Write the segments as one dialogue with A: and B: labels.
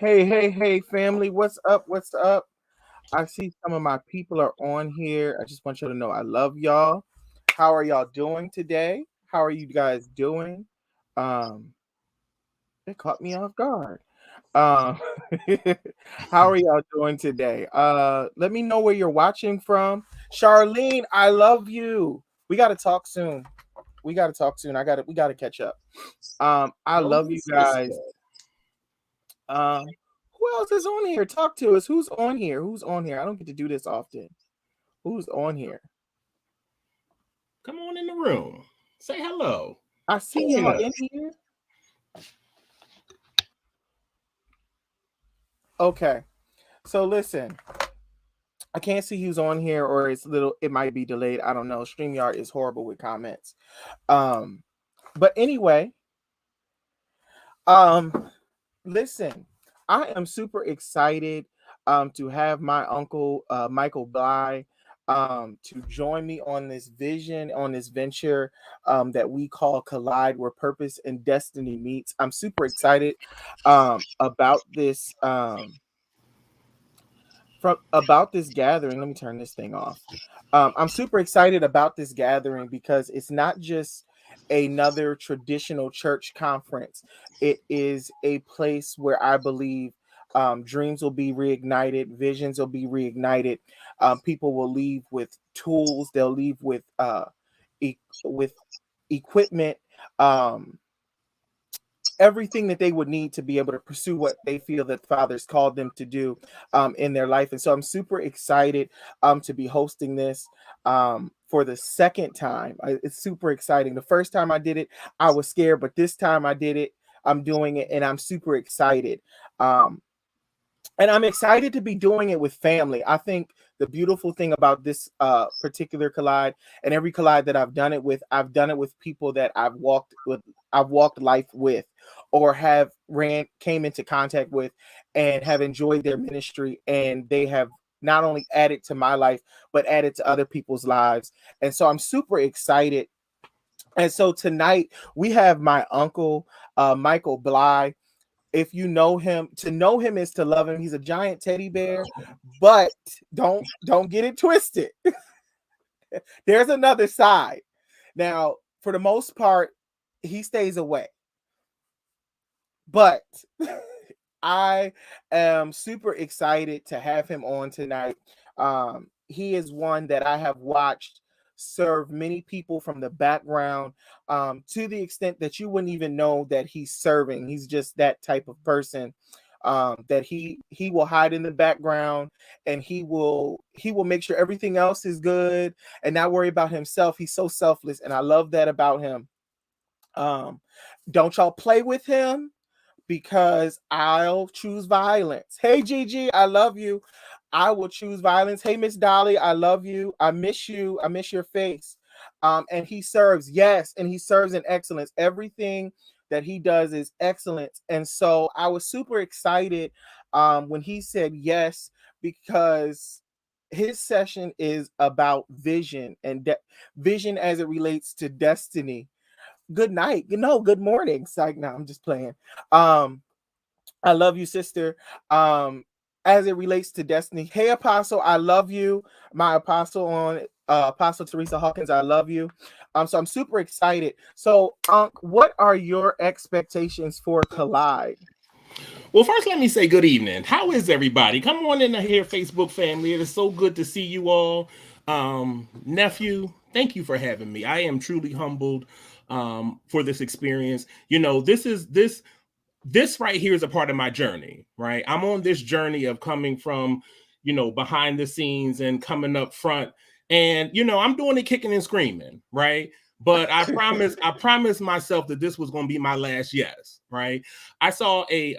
A: Hey, family. What's up? What's up? I see some of my people are on here. I just want you to know I love y'all. How are y'all doing today? How are you guys doing? Um, it caught me off guard. Um, how are y'all doing today? Let me know where you're watching from. Charlene, I love you. We gotta talk soon. We gotta catch up. I
B: Oh,
A: love
B: good
A: you
B: sister.
A: guys. Um, who else is on here? Talk to us. Who's on here? Who's on here? I don't get to do this often. Who's on here?
B: Come on in the room. Say hello.
A: I see
B: Join
A: y'all in
B: us.
A: here. Okay. So listen, I can't see who's on here or it might be delayed. I don't know. StreamYard is horrible with comments. Um, but anyway, um, listen, I am super excited to have my uncle Michael Bly to join me on this vision, on this venture that we call Collide, where purpose and destiny meets. I'm super excited about this about this gathering. Let me turn this thing off. I'm super excited about this gathering because it's not just another traditional church conference. It is a place where I believe dreams will be reignited, visions will be reignited. People will leave with tools. They'll leave with equipment. Um, Everything that they would need to be able to pursue what they feel that Father's called them to do in their life. And so I'm super excited to be hosting this for the second time. It's super exciting. The first time I did it, I was scared, but this time I did it. I'm doing it, and I'm super excited. Um, and I'm excited to be doing it with family. I think the beautiful thing about this particular collide and every collide that I've done it with people that I've walked life with, or came into contact with, and have enjoyed their ministry, and they have not only added to my life but added to other people's lives. And so I'm super excited. And so tonight we have my uncle Michael Bly. If you know him, to know him is to love him. He's a giant teddy bear, but don't get it twisted. There's another side. Now, for the most part, he stays away. But I am super excited to have him on tonight. He is one that I have watched serve many people from the background, to the extent that you wouldn't even know that he's serving. He's just that type of person. That he will hide in the background, and he will make sure everything else is good and not worry about himself. He's so selfless, and I love that about him. Um, don't y'all play with him, because I'll choose violence. Hey Gigi, I love you. I will choose violence. Hey Miss Dolly, I love you. I miss you. I miss your face. And he serves, yes, and he serves in excellence. Everything that he does is excellence. And so I was super excited when he said yes, because his session is about vision and vision as it relates to destiny. Good night. Good morning. Psych. No, I'm just playing. Um, I love you, sister. As it relates to destiny. Hey, Apostle, I love you. My apostle on Apostle Teresa Hawkins, I love you. So I'm super excited. So, what are your expectations for Collide?
B: Well, first, let me say good evening. How is everybody? Come on in here, Facebook family. It is so good to see you all. Nephew, thank you for having me. I am truly humbled for this experience. This right here is a part of my journey, right? I'm on this journey of coming from, behind the scenes and coming up front. And, I'm doing it kicking and screaming, right? But I promised myself that this was going to be my last yes, right? I saw a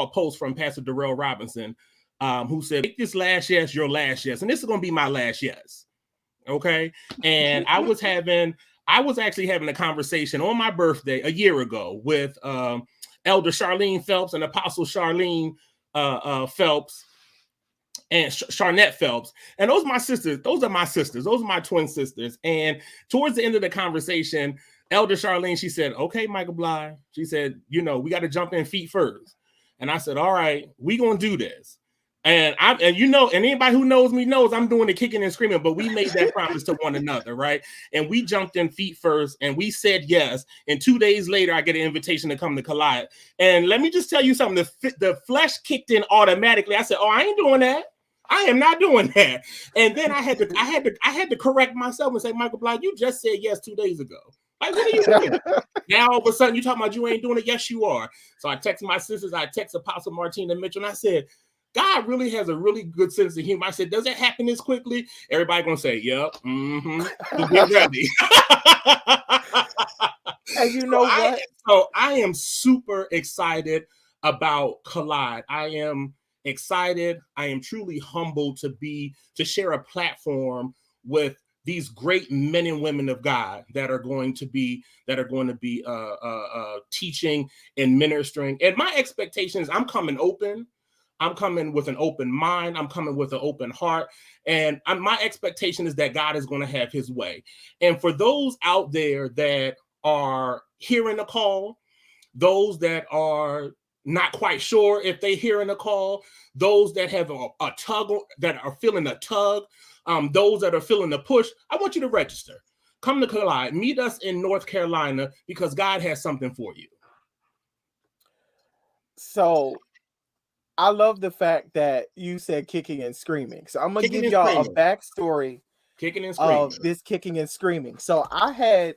B: post from Pastor Darrell Robinson, who said, "Make this last yes your last yes," and this is going to be my last yes. Okay. And I was actually having a conversation on my birthday a year ago with Elder Charlene Phelps and Apostle Charlene Phelps and Charnette Phelps. And those are my sisters. Those are my sisters. Those are my twin sisters. And towards the end of the conversation, Elder Charlene, she said, "Okay, Michael Bly," she said, "we got to jump in feet first." And I said, all right, we gonna do this. And anybody who knows me knows I'm doing the kicking and screaming, but we made that promise to one another, right? And we jumped in feet first and we said yes. And 2 days later, I get an invitation to come to Collide. And let me just tell you something, the flesh kicked in automatically. I said, oh, I ain't doing that. I am not doing that. And then I had to correct myself and say, Michael Bly, you just said yes 2 days ago. Like, what are you doing? Now all of a sudden you talking about you ain't doing it? Yes, you are. So I text my sisters, I text Apostle Martina Mitchell, and I said, God really has a really good sense of humor. I said, does it happen this quickly? Everybody gonna say, yep, so get ready.
A: And you know what?
B: So I am super excited about Collide. I am excited. I am truly humbled to share a platform with these great men and women of God that are going to be teaching and ministering. And my expectation is I'm coming open. I'm coming with an open mind. I'm coming with an open heart. And my expectation is that God is going to have his way. And for those out there that are hearing a call, those that are not quite sure if they hearing a call, those that have a tug, that are feeling a tug, those that are feeling the push, I want you to register. Come to Collide. Meet us in North Carolina because God has something for you.
A: So I love the fact that you said kicking and screaming. So I'm going to give y'all a backstory of this kicking and screaming. So I had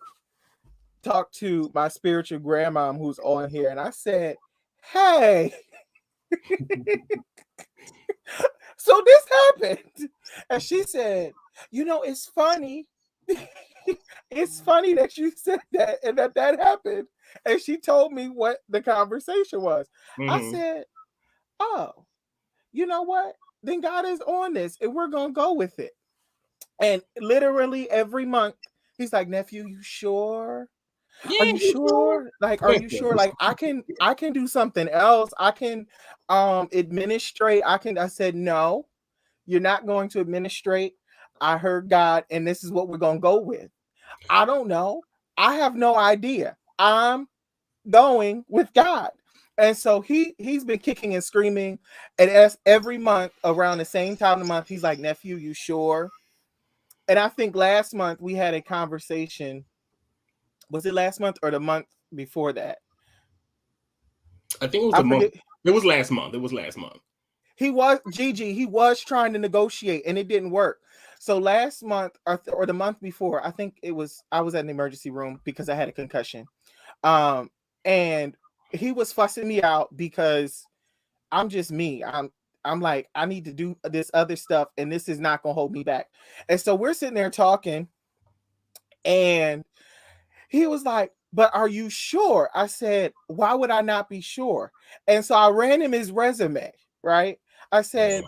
A: talked to my spiritual grandma who's on here, and I said, hey, so this happened. And she said, it's funny. It's funny that you said that and that happened. And she told me what the conversation was. I said, oh, you know what? Then God is on this and we're going to go with it. And literally every month, he's like, nephew, you sure? Yeah, are you sure? Like, are you sure? Like, I can do something else. I can administrate. I said, no, you're not going to administrate. I heard God, and this is what we're going to go with. I don't know. I have no idea. I'm going with God. And so he's been kicking and screaming. And as every month around the same time of the month, he's like, nephew, you sure? And I think last month we had a conversation. Was it last month or the month before that?
B: I think it was a month. It was last month. He was trying to negotiate and it didn't work. So last month or the month before, I think I was at an emergency room because I had a concussion. And he was fussing me out because I'm just me. I'm like, I need to do this other stuff and this is not going to hold me back. And so we're sitting there talking and he was like, but are you sure? I said, why would I not be sure? And so I ran him his resume, right? I said,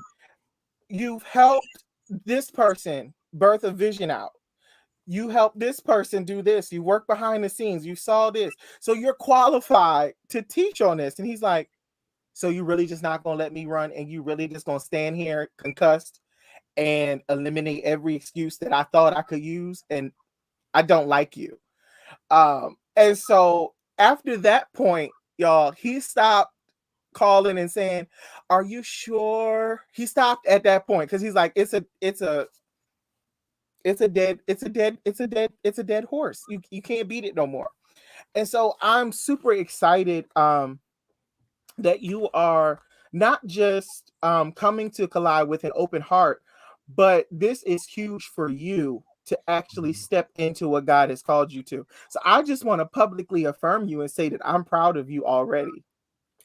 B: you've helped this person birth a vision out. You helped this person do this. You work behind the scenes. You saw this. So you're qualified to teach on this. And he's like, so you really just not going to let me run and you really just going to stand here concussed and eliminate every excuse that I thought I could use? And I don't like you. And so after that point, y'all, he stopped calling and saying, are you sure? He stopped at that point because he's like, it's a dead horse. You can't beat it no more. And so I'm super excited that you are not just coming to Collide with an open heart, but this is huge for you to actually step into what God has called you to. So I just want to publicly affirm you and say that I'm proud of you already.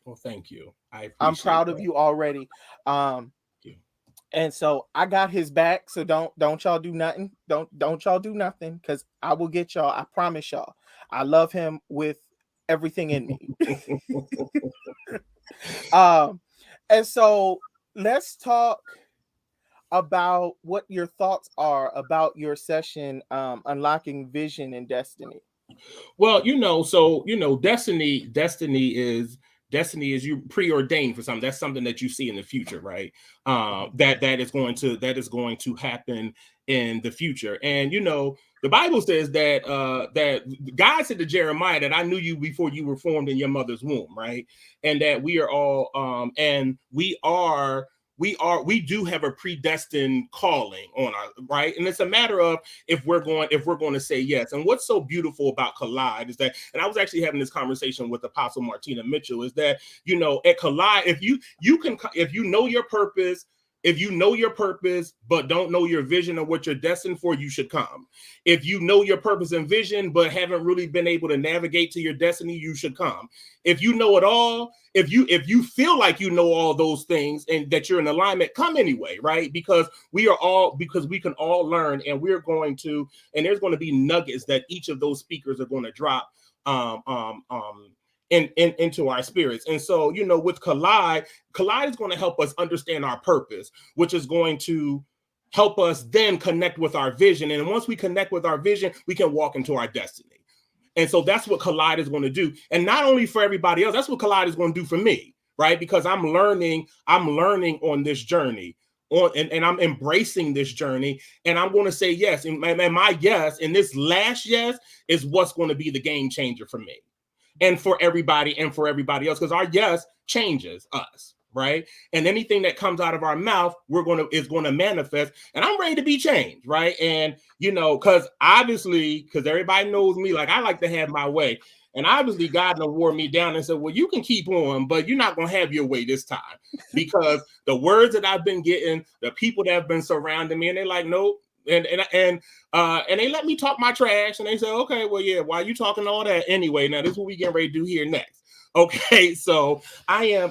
B: Well, thank you.
A: I'm proud of you already. And so I got his back. So don't y'all do nothing. Don't y'all do nothing because I will get y'all. I promise y'all. I love him with everything in me. And so let's talk about what your thoughts are about your session, Unlocking Vision and Destiny.
B: Well, destiny is you preordained for something. That's something that you see in the future, right? That is going to happen in the future. And the Bible says that that God said to Jeremiah that I knew you before you were formed in your mother's womb, right? And that we are all and we do have a predestined calling on our, right? And it's a matter of if we're going to say yes. And what's so beautiful about Collide is that, and I was actually having this conversation with Apostle Martina Mitchell, is that at Collide, if you know your purpose, but don't know your vision or what you're destined for, you should come. If you know your purpose and vision, but haven't really been able to navigate to your destiny, you should come. If you know it all, if you feel like you know all those things and that you're in alignment, come anyway, right? Because we can all learn, and there's going to be nuggets that each of those speakers are going to drop into our spirits. And so, with Collide is going to help us understand our purpose, which is going to help us then connect with our vision. And once we connect with our vision, we can walk into our destiny. And so that's what Collide is going to do. And not only for everybody else, that's what Collide is going to do for me, right? Because I'm learning on this journey. And I'm embracing this journey, and I'm going to say yes. And my yes, and this last yes, is what's going to be the game changer for me. And for everybody else, because our yes changes us, right? And anything that comes out of our mouth, is going to manifest. And I'm ready to be changed, right? And because everybody knows me, like I like to have my way. And obviously, God done wore me down and said, "Well, you can keep on, but you're not going to have your way this time," because the words that I've been getting, the people that have been surrounding me, and they're like, "Nope." And they let me talk my trash, and they say, "Okay, well, yeah, why are you talking all that anyway? Now this is what we getting ready to do here next." Okay, so I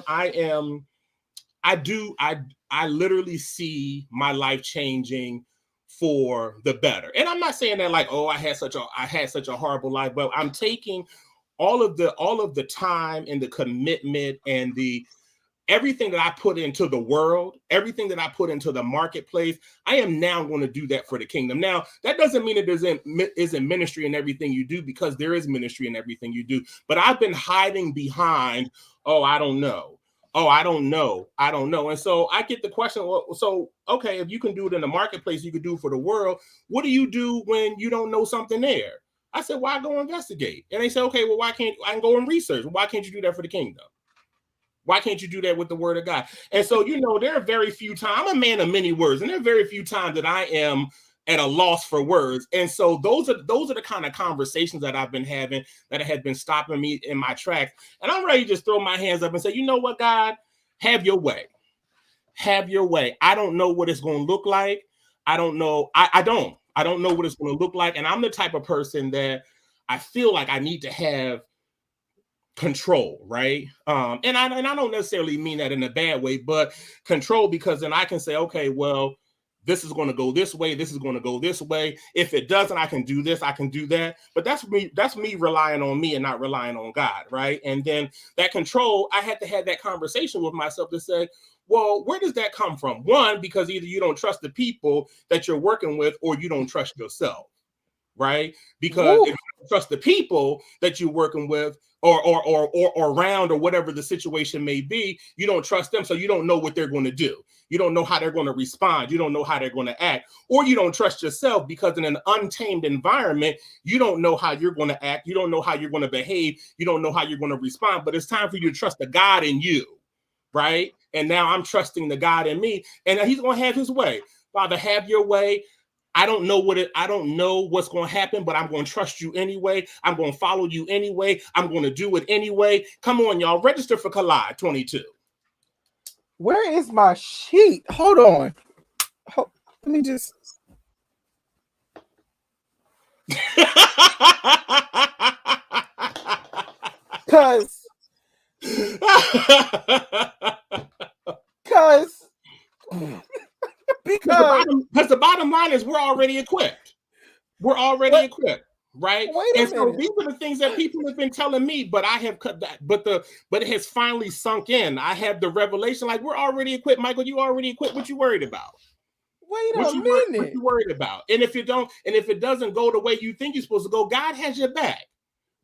B: literally see my life changing for the better. And I'm not saying that like, oh, I had such a horrible life, but I'm taking all of the time and the commitment and everything that I put into the world, everything that I put into the marketplace, I am now going to do that for the kingdom. Now, that doesn't mean it isn't ministry in everything you do, because there is ministry in everything you do. But I've been hiding behind, I don't know. And so I get the question, well, so, okay, if you can do it in the marketplace, you can do it for the world. What do you do when you don't know something there? I said, why go investigate? And they said, okay, well, I can go and research. Why can't you do that for the kingdom? Why can't you do that with the word of God? And so, there are very few times, I'm a man of many words, and there are very few times that I am at a loss for words. And so those are the kind of conversations that I've been having that have been stopping me in my tracks. And I'm ready to just throw my hands up and say, you know what, God, have your way. Have your way. I don't know what it's going to look like. I don't know. I don't know what it's going to look like. And I'm the type of person that I feel like I need to have control, right? And I don't necessarily mean that in a bad way, but control, because then I can say, okay, well, this is going to go this way. This is going to go this way. If it doesn't, I can do this. I can do that. But that's me relying on me and not relying on God, right? And then that control, I had to have that conversation with myself to say, well, where does that come from? One, because either you don't trust the people that you're working with, or you don't trust yourself, right? Because if you don't trust the people that you're working with, or around, or whatever the situation may be, you don't trust them, so you don't know what they're going to do. You don't know how they're going to respond. You don't know how they're going to act. Or you don't trust yourself, because in an untamed environment, you don't know how you're going to act. You don't know how you're going to behave. You don't know how you're going to respond. But it's time for you to trust the God in you, right? And now I'm trusting the God in me, and he's going to have his way. Father, have your way. I don't know what's going to happen, but I'm going to trust you anyway. I'm going to follow you anyway. I'm going to do it anyway. Come on, y'all. Register for Collide 22.
A: Where is my sheet? Hold on. Let me just. Because
B: the bottom line is we're already equipped. We're already equipped, right? And so these are the things that people have been telling me, but I have cut that. But it has finally sunk in. I have the revelation, like, we're already equipped. Michael, you already equipped. What you worried about?
A: Wait a minute.
B: What you worried about? And if it doesn't go the way you think you're supposed to go, God has your back.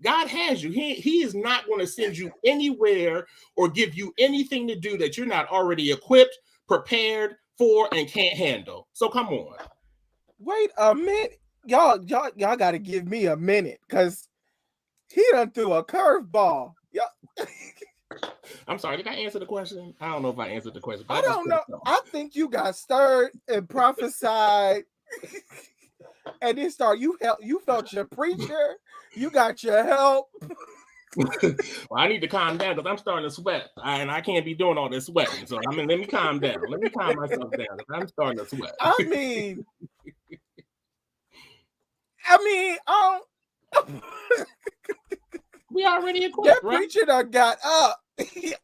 B: God has you. He is not going to send you anywhere or give you anything to do that you're not already equipped, prepared for, and can't handle. So come on.
A: Wait a minute. Y'all got to give me a minute because he done threw a curveball. Y'all.
B: I'm sorry, did I answer the question? I don't know if I answered the question, but
A: I
B: I just
A: don't know.
B: so.
A: I think you got stirred and prophesied, and then you felt your preacher. You got your help.
B: Well, I need to calm down because I'm starting to sweat, and I can't be doing all this sweating. So let me calm down. Let me calm myself down because I'm starting to sweat.
A: I mean,
B: We already equipped,
A: that
B: right?
A: preacher done got up.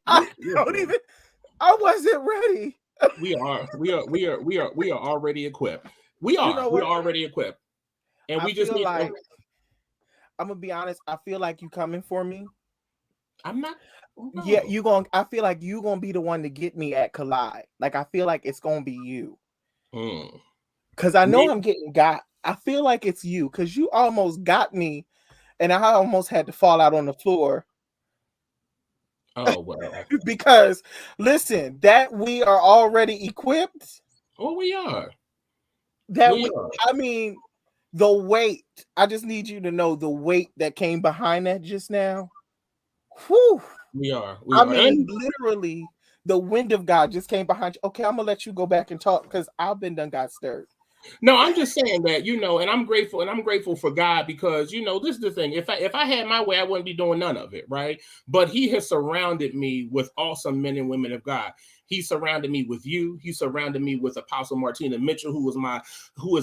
A: I don't even. I wasn't ready.
B: We are already equipped. We
A: You
B: are
A: know what?
B: already equipped, and
A: I
B: we just
A: feel
B: need.
A: like I'm gonna be honest. I feel like you coming for me.
B: I'm not.
A: Yeah, I feel like you gonna be the one to get me at Collide. Like I feel like it's gonna be you. Cause I know I'm getting got. I feel like it's you because you almost got me, and I almost had to fall out on the floor.
B: Oh well.
A: Because listen, that we are already equipped.
B: Well, we are.
A: I mean, the weight. I just need you to know the weight that came behind that just now. Whew.
B: We are.
A: I mean, literally, the wind of God just came behind you. Okay, I'm gonna let you go back and talk because I've been done got stirred.
B: No, I'm just saying that, and I'm grateful for God because, this is the thing. If I had my way, I wouldn't be doing none of it, right? But he has surrounded me with awesome men and women of God. He surrounded me with you. He surrounded me with Apostle Martina Mitchell, who is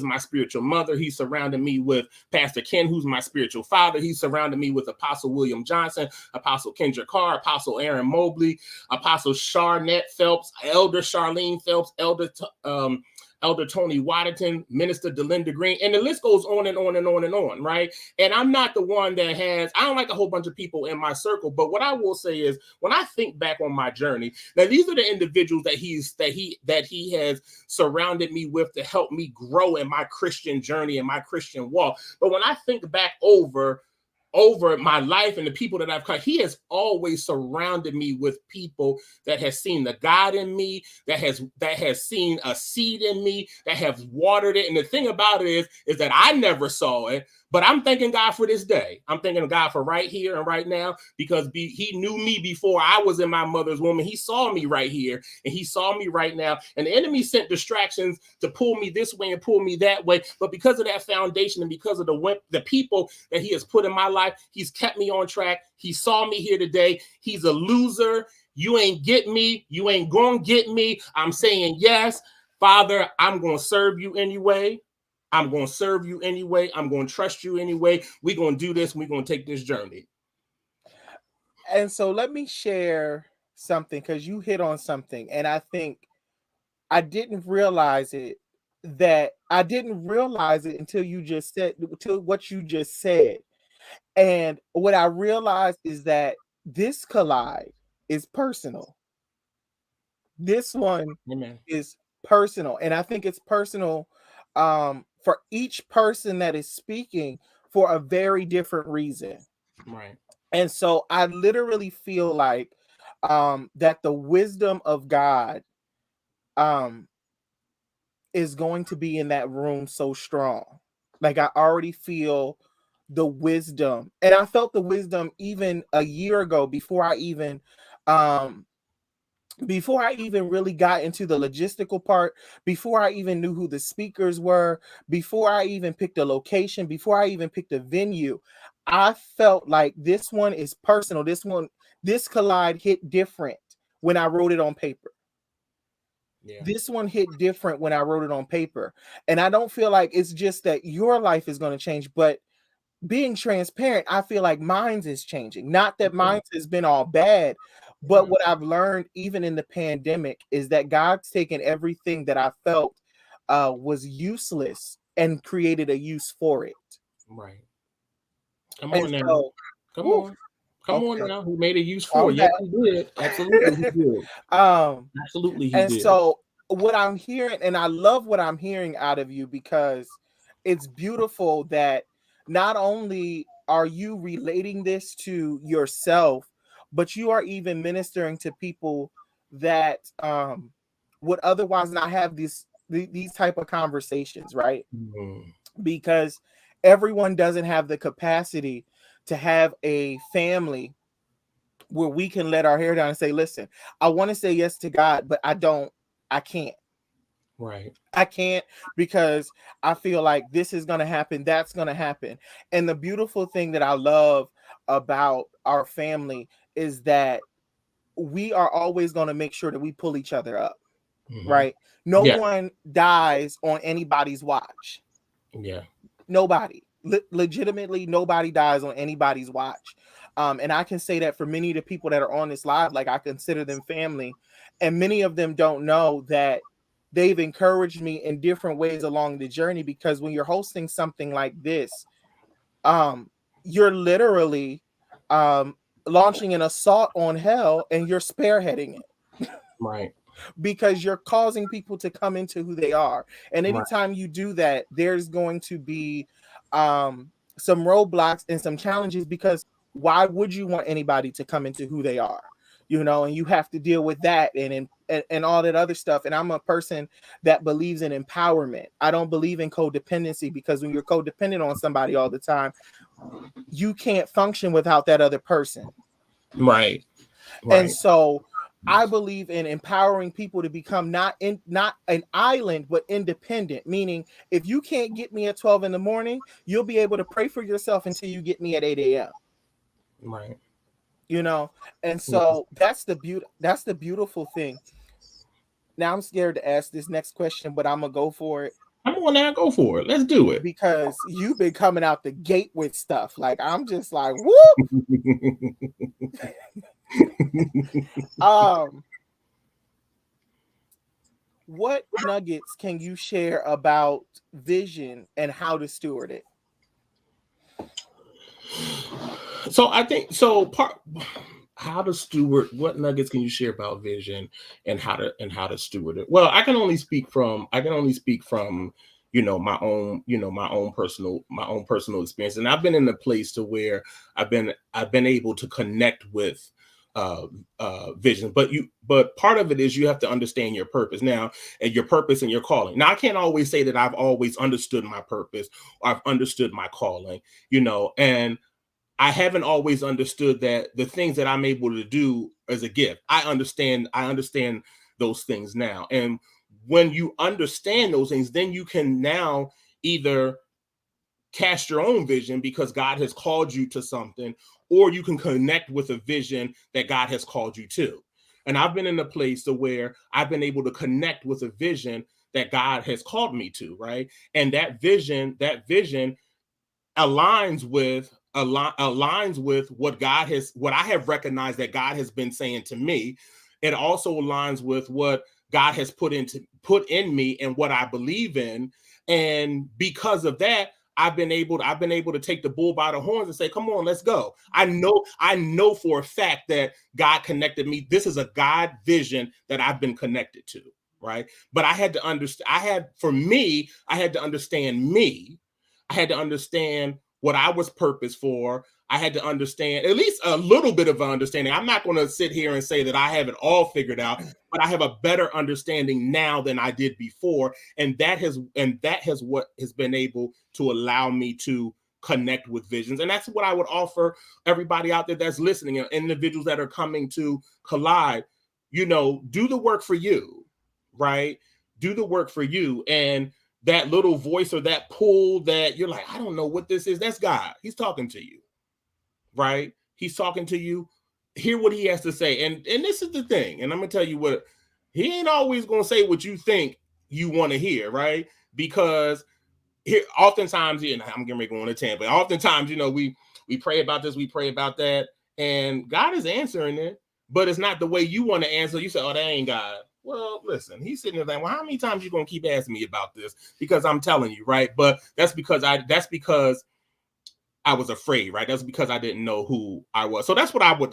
B: my spiritual mother. He surrounded me with Pastor Ken, who's my spiritual father. He surrounded me with Apostle William Johnson, Apostle Kendra Carr, Apostle Aaron Mobley, Apostle Charnette Phelps, Elder Charlene Phelps, Elder Tony Waddington, Minister Delinda Green, and the list goes on and on and on and on, right? And I'm not the one that I don't like a whole bunch of people in my circle, but what I will say is when I think back on my journey, now these are the individuals that he has surrounded me with to help me grow in my Christian journey and my Christian walk. But when I think back over my life and the people that I've cut, he has always surrounded me with people that has seen the God in me, that has seen a seed in me, that have watered it. And the thing about it is that I never saw it, but I'm thanking God for this day. I'm thanking God for right here and right now because he knew me before I was in my mother's womb. And he saw me right here and he saw me right now. And the enemy sent distractions to pull me this way and pull me that way. But because of that foundation and because of the people that he has put in my life, he's kept me on track. He saw me here today. He's a loser. You ain't get me. You ain't gonna get me. I'm saying yes. Father, I'm going to serve you anyway. I'm going to serve you anyway. I'm going to trust you anyway. We're going to do this. We're going to take this journey.
A: And so let me share something because you hit on something. And I think I didn't realize it until what you just said. And what I realized is that this collide is personal. This one
B: Amen.
A: is personal. And I think it's personal for each person that is speaking for a very different reason.
B: Right.
A: And so I literally feel like that the wisdom of God is going to be in that room so strong. Like I already feel the wisdom, and I felt the wisdom even a year ago before I even really got into the logistical part, before I even knew who the speakers were, before I even picked a location, before I even picked a venue. I felt like this one is personal. This collide hit different when I wrote it on paper. Yeah. This one hit different when I wrote it on paper. And I don't feel like it's just that your life is going to change, but being transparent, I feel like mine's is changing. Not that mine's has been all bad, but what I've learned even in the pandemic is that God's taken everything that I felt was useless and created a use for it.
B: Right. Come on now. Come on. Come on now. Who made a use for it? Yes, he did. Absolutely, he did. Absolutely, he did.
A: So what I'm hearing, and I love what I'm hearing out of you because it's beautiful that not only are you relating this to yourself, but you are even ministering to people that would otherwise not have these type of conversations, right?
B: Mm-hmm.
A: Because everyone doesn't have the capacity to have a family where we can let our hair down and say, listen, I want to say yes to God, but I can't.
B: Right.
A: I can't, because I feel like this is going to happen, that's going to happen. And the beautiful thing that I love about our family is that we are always going to make sure that we pull each other up,
B: Mm-hmm.
A: right? No
B: Yeah.
A: one dies on anybody's watch.
B: Yeah.
A: Nobody. Legitimately, nobody dies on anybody's watch. And I can say that for many of the people that are on this live, like I consider them family, and many of them don't know that they've encouraged me in different ways along the journey. Because when you're hosting something like this, you're literally launching an assault on hell, and you're spearheading it.
B: Right.
A: Because you're causing people to come into who they are. And
B: Right.
A: anytime you do that, there's going to be some roadblocks and some challenges, because why would you want anybody to come into who they are? You know, and you have to deal with that and all that other stuff. And I'm a person that believes in empowerment. I don't believe in codependency, because when you're codependent on somebody all the time, you can't function without that other person.
B: Right.
A: And
B: Right.
A: so I believe in empowering people to become not an island, but independent. Meaning, if you can't get me at 12 in the morning, you'll be able to pray for yourself until you get me at 8 a.m.
B: Right.
A: You know, and so that's the beautiful thing. Now I'm scared to ask this next question, but I'm gonna go for it.
B: I'm on now. Go for it. Let's do it.
A: Because you've been coming out the gate with stuff. Like, I'm just like, whoop. What nuggets can you share about vision and how to steward it?
B: So I think how to steward, what nuggets can you share about vision and how to steward it? Well, I can only speak from my own personal experience. And I've been in a place to where I've been able to connect with vision, but part of it is you have to understand your purpose now, and your purpose and your calling. Now, I can't always say that I've always understood my purpose or I've understood my calling, and I haven't always understood that the things that I'm able to do as a gift. I understand those things now. And when you understand those things, then you can now either cast your own vision because God has called you to something, or you can connect with a vision that God has called you to. And I've been in a place to where I've been able to connect with a vision that God has called me to, right? And that vision aligns with what I have recognized that God has been saying to me. It also aligns with what God has put in me and what I believe in. And because of that, I've been able to take the bull by the horns and say, come on, let's go. I know for a fact that God connected me. This is a God vision that I've been connected to, right? But I had to understand, I had to understand me. I had to understand what I was purposed for. I had to understand at least a little bit of an understanding. I'm not going to sit here and say that I have it all figured out, but I have a better understanding now than I did before. And that has what has been able to allow me to connect with visions. And that's what I would offer everybody out there that's listening, and individuals that are coming to Collide. Do the work for you, right? Do the work for you. And that little voice or that pull that you're like, I don't know what this is. That's God. He's talking to you, right? He's talking to you. Hear what he has to say. And this is the thing. And I'm going to tell you what, he ain't always going to say what you think you want to hear, right? Because here, oftentimes, I'm getting ready to go on a tangent, but oftentimes, we pray about this, we pray about that, and God is answering it, but it's not the way you want to answer. You say, oh, that ain't God. Well, listen, he's sitting there like, well, how many times you going to keep asking me about this? Because I'm telling you, right? But that's because I was afraid, right? That's because I didn't know who I was. So that's what I would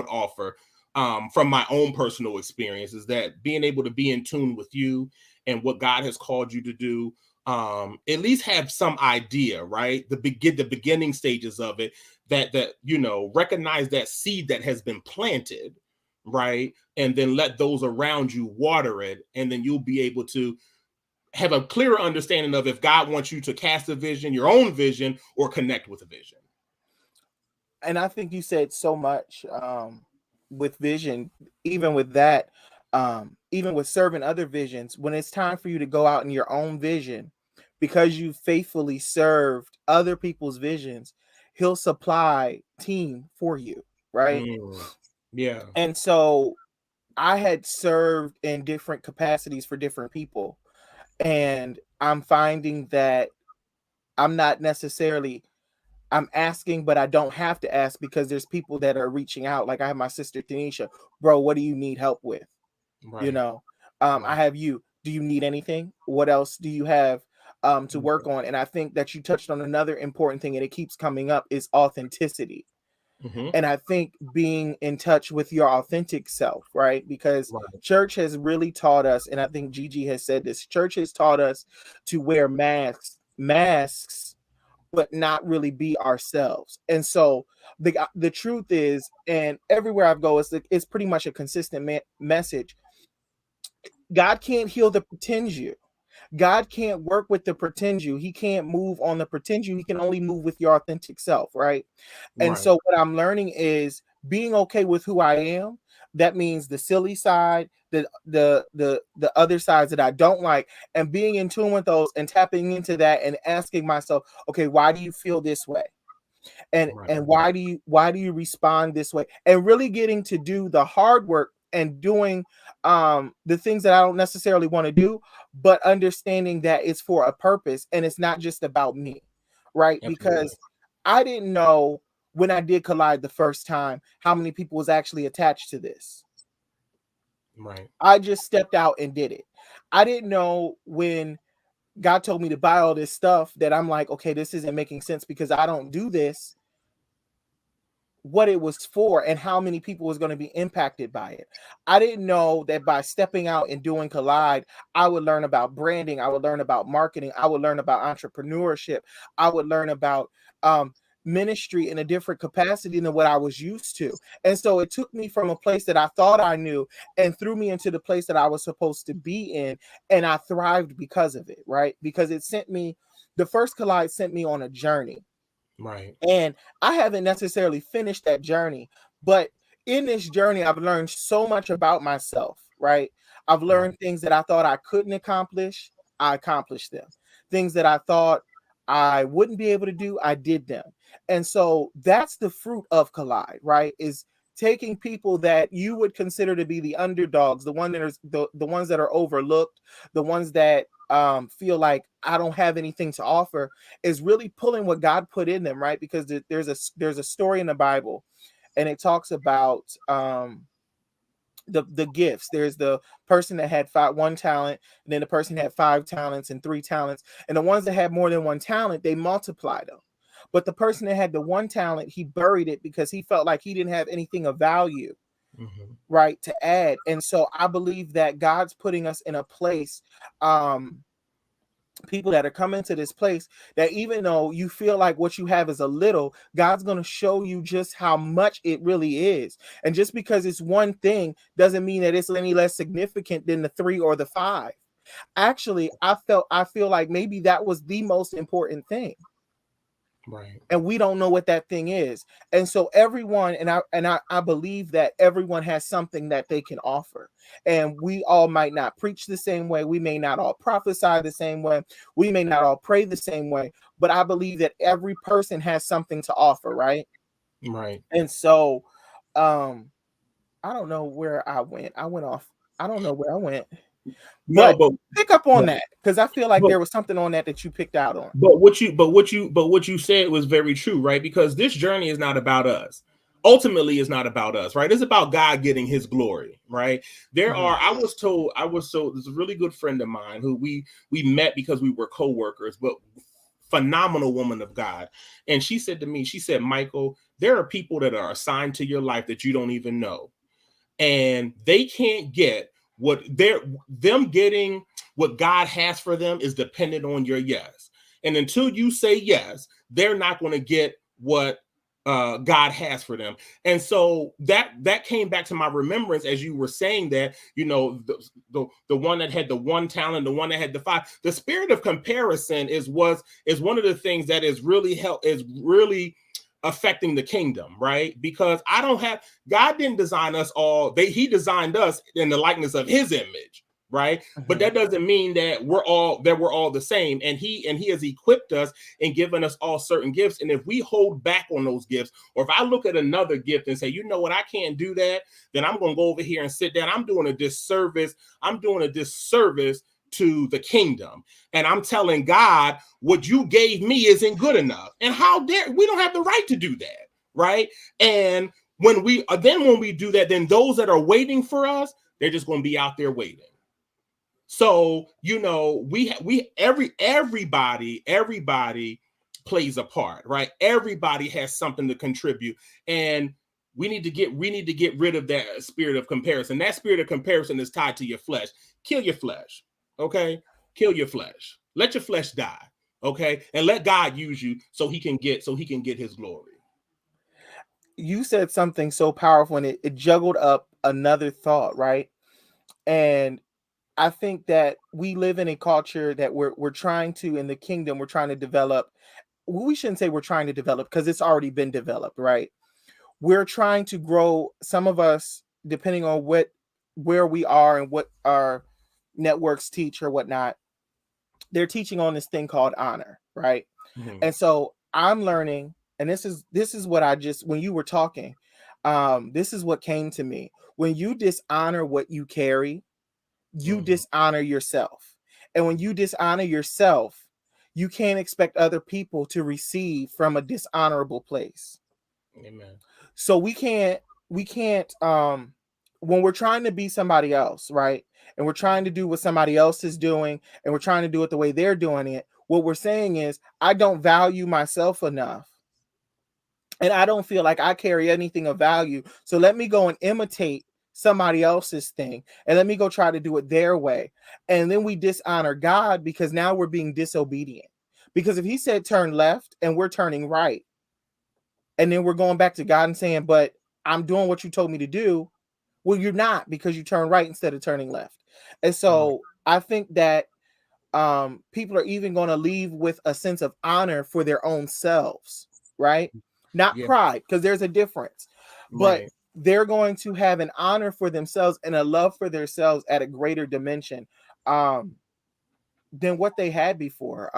B: offer from my own personal experience, is that being able to be in tune with you and what God has called you to do. At least have some idea, right? The beginning stages of it, that recognize that seed that has been planted, right? And then let those around you water it, and then you'll be able to have a clearer understanding of if God wants you to cast a vision, your own vision, or connect with a vision.
A: And I think you said so much with vision, even with that, even with serving other visions, when it's time for you to go out in your own vision, because you faithfully served other people's visions, he'll supply team for you, right?
B: Yeah.
A: And so I had served in different capacities for different people, and I'm finding that I'm not necessarily I'm asking, but I don't have to ask because there's people that are reaching out. Like I have my sister Tanisha, bro, what do you need help with? You
B: Right.
A: know, I have you. Do you need anything? What else do you have to work on? And I think that you touched on another important thing, and it keeps coming up, is authenticity. And I think being in touch with your authentic self, right? Because church has really taught us, and I think Gigi has said this, church has taught us to wear masks, but not really be ourselves. And so the truth is, and everywhere I go, it's pretty much a consistent message. God can't heal the pretend you. God can't work with the pretend you. He can't move on the pretend you. He can only move with your authentic self, right? And so what I'm learning is being okay with who I am. That means the silly side, the other sides that I don't like, and being in tune with those and tapping into that and asking myself, okay, why do you feel this way? And why do you respond this way? And really getting to do the hard work and doing the things that I don't necessarily want to do, but understanding that it's for a purpose and it's not just about me, right?
B: Absolutely.
A: Because I didn't know when I did collide the first time how many people was actually attached to this.
B: Right.
A: I just stepped out and did it. I didn't know when God told me to buy all this stuff that I'm like, okay, this isn't making sense because I don't do this, what it was for and how many people was going to be impacted by it. I didn't know that by stepping out and doing Collide, I would learn about branding, I would learn about marketing, I would learn about entrepreneurship, I would learn about ministry in a different capacity than what I was used to. And so it took me from a place that I thought I knew and threw me into the place that I was supposed to be in, and I thrived because of it, right? Because it sent me, the first Collide sent me on a journey.
B: Right.
A: And I haven't necessarily finished that journey, but in this journey, I've learned so much about myself, right? I've learned things that I thought I couldn't accomplish, I accomplished them. Things that I thought I wouldn't be able to do, I did them. And so that's the fruit of Collide, right? Is taking people that you would consider to be the underdogs, the ones that are overlooked, the ones that feel like I don't have anything to offer, is really pulling what God put in them, right? Because there's a story in the Bible, and it talks about the gifts. There's the person that had one talent, and then the person had 5 talents and 3 talents, and the ones that had more than one talent, they multiplied them. But the person that had the one talent, he buried it because he felt like he didn't have anything of value, right, to add. And so I believe that God's putting us in a place, people that are coming to this place, that even though you feel like what you have is a little, God's going to show you just how much it really is. And just because it's one thing doesn't mean that it's any less significant than the 3 or the 5. Actually, I feel like maybe that was the most important thing.
B: Right.
A: And we don't know what that thing is. And so everyone, and I believe that everyone has something that they can offer. And we all might not preach the same way. We may not all prophesy the same way. We may not all pray the same way. But I believe that every person has something to offer, right?
B: Right.
A: And so I don't know where I went. I went off. I don't know where I went. But pick up on that, because I feel like there was something on that you picked out on.
B: But what you said was very true, right? Because this journey is not about us. Ultimately, it's not about us, right? It's about God getting his glory, right? I was told, there's a really good friend of mine who we met because we were co-workers, but phenomenal woman of God. And she said to me, she said, Michael, there are people that are assigned to your life that you don't even know. And they can't get what them getting what God has for them is dependent on your yes. And until you say yes, they're not going to get what God has for them. And so that came back to my remembrance as you were saying that, the one that had the 1 talent, the one that had the 5. The spirit of comparison is one of the things that is really affecting the kingdom, right? Because God didn't design us all. He designed us in the likeness of his image, right? But that doesn't mean that we're all the same. And he has equipped us and given us all certain gifts. And if we hold back on those gifts, or if I look at another gift and say, you know what, I can't do that, then I'm going to go over here and sit down. I'm doing a disservice to the kingdom. And I'm telling God, what you gave me isn't good enough. And we don't have the right to do that, right? And when we do that, then those that are waiting for us, they're just going to be out there waiting. So, everybody plays a part, right? Everybody has something to contribute, and we need to get rid of that spirit of comparison. That spirit of comparison is tied to your flesh. Kill your flesh, okay? Kill your flesh. Let your flesh die, okay? And let God use you so he can get his glory.
A: You said something so powerful, and it juggled up another thought, right? And I think that we live in a culture that we're trying to, in the kingdom, we're trying to develop. We shouldn't say we're trying to develop, because it's already been developed, right? We're trying to grow. Some of us, depending on where we are and what our networks teach or whatnot, they're teaching on this thing called honor, right?
B: Mm-hmm.
A: And so I'm learning, and this is what when you were talking, this is what came to me. When you dishonor what you carry, you dishonor yourself. And when you dishonor yourself, you can't expect other people to receive from a dishonorable place.
B: Amen.
A: So we can't when we're trying to be somebody else, right? And we're trying to do what somebody else is doing, and we're trying to do it the way they're doing it. What we're saying is, I don't value myself enough, and I don't feel like I carry anything of value. So let me go and imitate somebody else's thing, and let me go try to do it their way. And then we dishonor God, because now we're being disobedient. Because if he said turn left and we're turning right, and then we're going back to God and saying, but I'm doing what you told me to do. Well, you're not, because you turn right instead of turning left. And so I think that people are even going to leave with a sense of honor for their own selves, right? Not pride, because there's a difference. But they're going to have an honor for themselves and a love for themselves at a greater dimension than what they had before.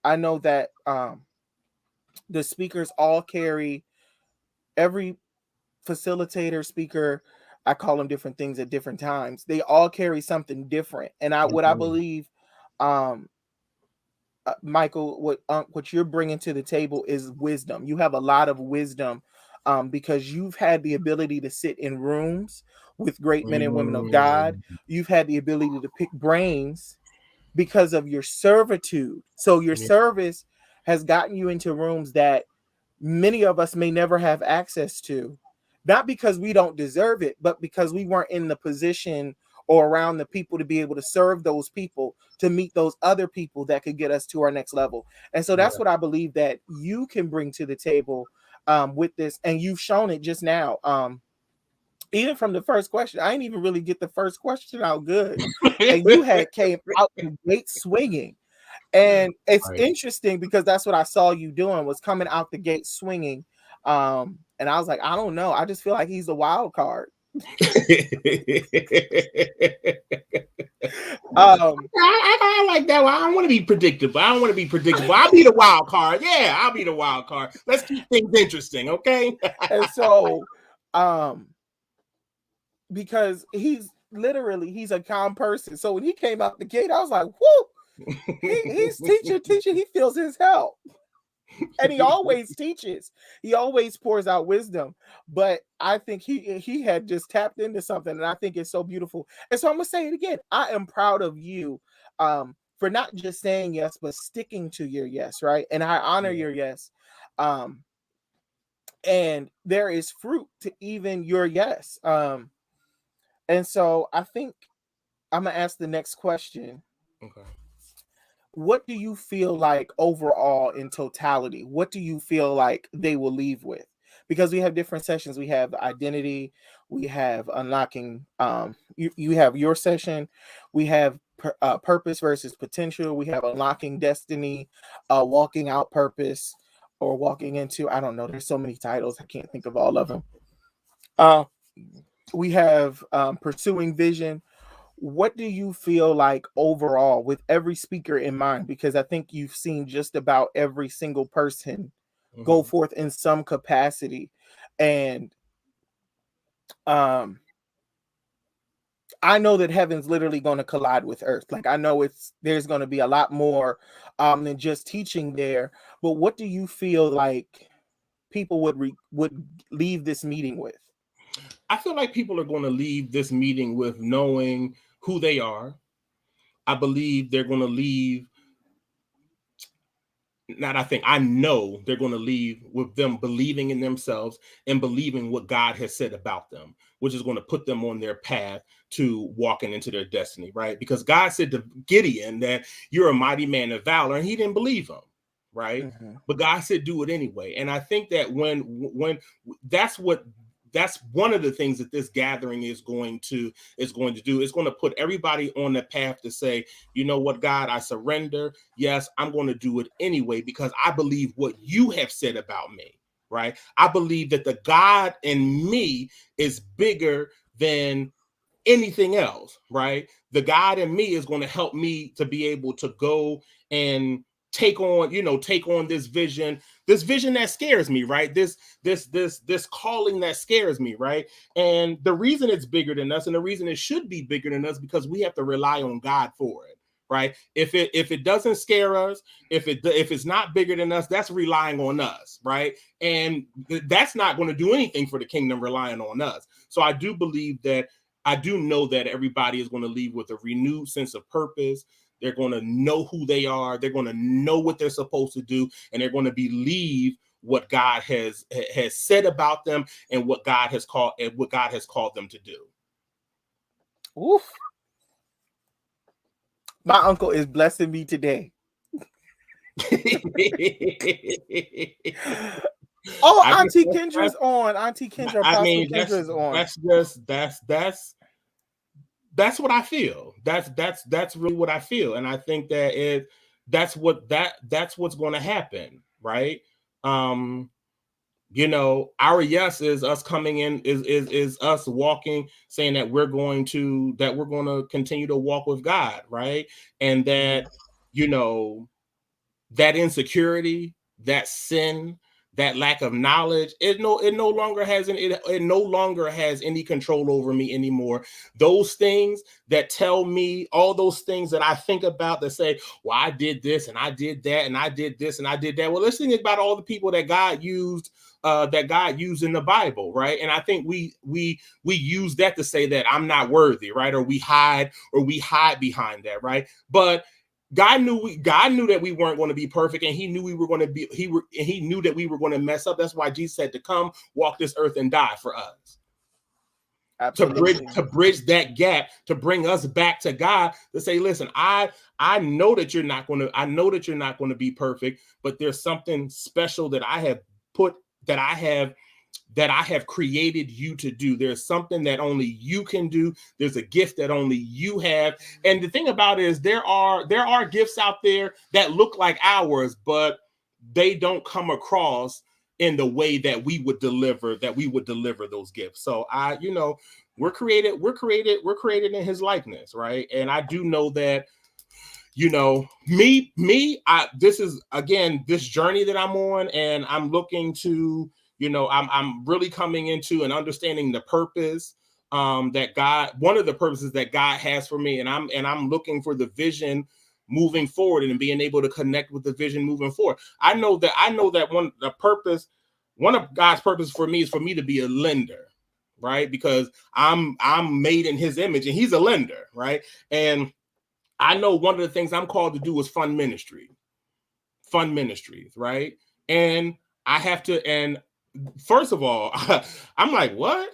A: I know that the speakers all carry, every facilitator, speaker, I call them different things at different times. They all carry something different. And what I believe, Michael, what you're bringing to the table is wisdom. You have a lot of wisdom, because you've had the ability to sit in rooms with great men and women of God. You've had the ability to pick brains because of your servitude. So your service has gotten you into rooms that many of us may never have access to, not because we don't deserve it, but because we weren't in the position or around the people to be able to serve those people, to meet those other people that could get us to our next level. And so that's what I believe that you can bring to the table with this. And you've shown it just now. Even from the first question, I didn't even really get the first question out good. And you had came out the gate swinging. And it's interesting, because that's what I saw you doing, was coming out the gate swinging. And I was like, I don't know. I just feel like he's a wild card.
B: I like that one. I don't want to be predictable. I'll be the wild card. Yeah, I'll be the wild card. Let's keep things interesting, okay?
A: And so, because he's a calm person. So when he came out the gate, I was like, whoo, he's teaching. He feels his help. And he always teaches. He always pours out wisdom. But I think he had just tapped into something, and I think it's so beautiful. And so I'm gonna say it again. I am proud of you for not just saying yes, but sticking to your yes, right? And I honor your yes. And there is fruit to even your yes. And so I think I'm gonna ask the next question.
B: Okay.
A: what do you feel like overall in totality? What do you feel like they will leave with? Because we have different sessions. We have identity, we have unlocking. You have your session. We have purpose versus potential. We have unlocking destiny, walking out purpose, or walking into. I don't know. There's so many titles. I can't think of all of them. Uh, we have pursuing vision. What do you feel like overall with every speaker in mind? Because I think you've seen just about every single person go
B: Mhm.
A: forth in some capacity. And um I know that heaven's literally going to collide with earth. Like I know there's going to be a lot more than just teaching there. But what do you feel like people would leave this meeting with?
B: I feel like people are going to leave this meeting with knowing who they are. I believe they're going to leave. Not I think I know they're going to leave with them believing in themselves and believing what God has said about them, which is going to put them on their path to walking into their destiny, right? Because God said to Gideon that you're a mighty man of valor, and he didn't believe him, right?
A: Mm-hmm.
B: But God said do it anyway. And I think that when that's one of the things that this gathering is going to do. It's going to put everybody on the path to say, you know what, God, I surrender. Yes, I'm going to do it anyway because I believe what you have said about me, right? I believe that the God in me is bigger than anything else, right? The God in me is going to help me to be able to go and take on this vision that scares me, right? This calling that scares me, right? And the reason it's bigger than us and the reason it should be bigger than us because we have to rely on God for it, right? If it doesn't scare us, if it's not bigger than us, that's relying on us, right? And that's not going to do anything for the kingdom relying on us. So I do know that everybody is going to leave with a renewed sense of purpose. They're going to know who they are. They're going to know what they're supposed to do, and they're going to believe what God has said about them and what God has called them to do.
A: Oof. My uncle is blessing me today. Oh, Auntie Kendra's on. Auntie Kendra,
B: I
A: Apostle
B: mean,
A: Kendra is on.
B: that's what I feel. That's really what I feel, and I think that that's what's going to happen, right? Um, our yes is us coming in, is us walking, saying that we're going to continue to walk with God, right? And that you know that insecurity, that sin, that lack of knowledge, it no longer has any control over me anymore. Those things that tell me, all those things that I think about that say, well, I did this and I did that and I did this and I did that. Well, let's think about all the people that God used in the Bible, right? And I think we use that to say that I'm not worthy, right? Or we hide behind that, right? But God knew that we weren't going to be perfect, and He knew we were going to be. He knew that we were going to mess up. That's why Jesus said to come, walk this earth, and die for us.
A: Absolutely.
B: To bridge that gap, to bring us back to God, to say, listen, I know that you're not going to be perfect, but there's something special that I have put that I have created you to do. There's something that only you can do. There's a gift that only you have. And the thing about it is there are gifts out there that look like ours, but they don't come across in the way that we would deliver those gifts. So we're created in His likeness, right? And I do know that this is, again, this journey that I'm on, and I'm looking to, I'm really coming into and understanding the purpose one of the purposes that God has for me. And I'm looking for the vision moving forward and being able to connect with the vision moving forward. I know that one of God's purpose for me is for me to be a lender, right? Because I'm made in His image and He's a lender, right? And I know one of the things I'm called to do is fund ministries, right? And I have to, and first of all, I'm like, what?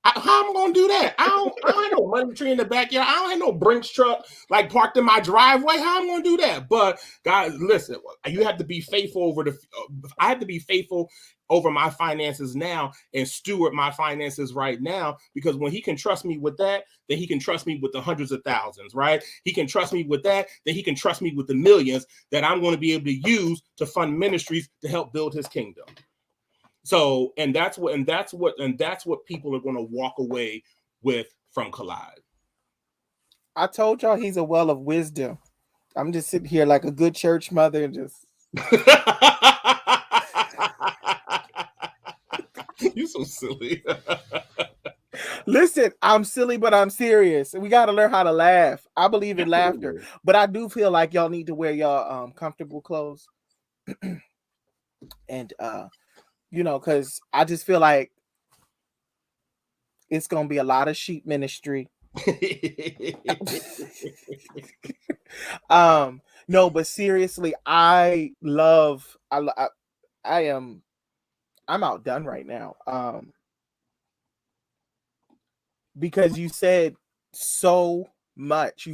B: How am I gonna do that? I don't have no money tree in the backyard. I don't have no Brinks truck like parked in my driveway. How am I gonna do that? But guys, listen, you have to be faithful over the. I have to be faithful over my finances now and steward my finances right now, because when he can trust me with that, then he can trust me with the hundreds of thousands, right? He can trust me with that, then he can trust me with the millions that I'm going to be able to use to fund ministries to help build his kingdom. So, and that's what people are going to walk away with from Collide.
A: I told y'all he's a well of wisdom. I'm just sitting here like a good church mother and just.
B: You're so silly.
A: Listen, I'm silly, but I'm serious. We got to learn how to laugh. I believe in laughter, but I do feel like y'all need to wear y'all comfortable clothes. And because I just feel like it's gonna be a lot of sheep ministry. No, but seriously, I'm outdone right now. Because you said so much.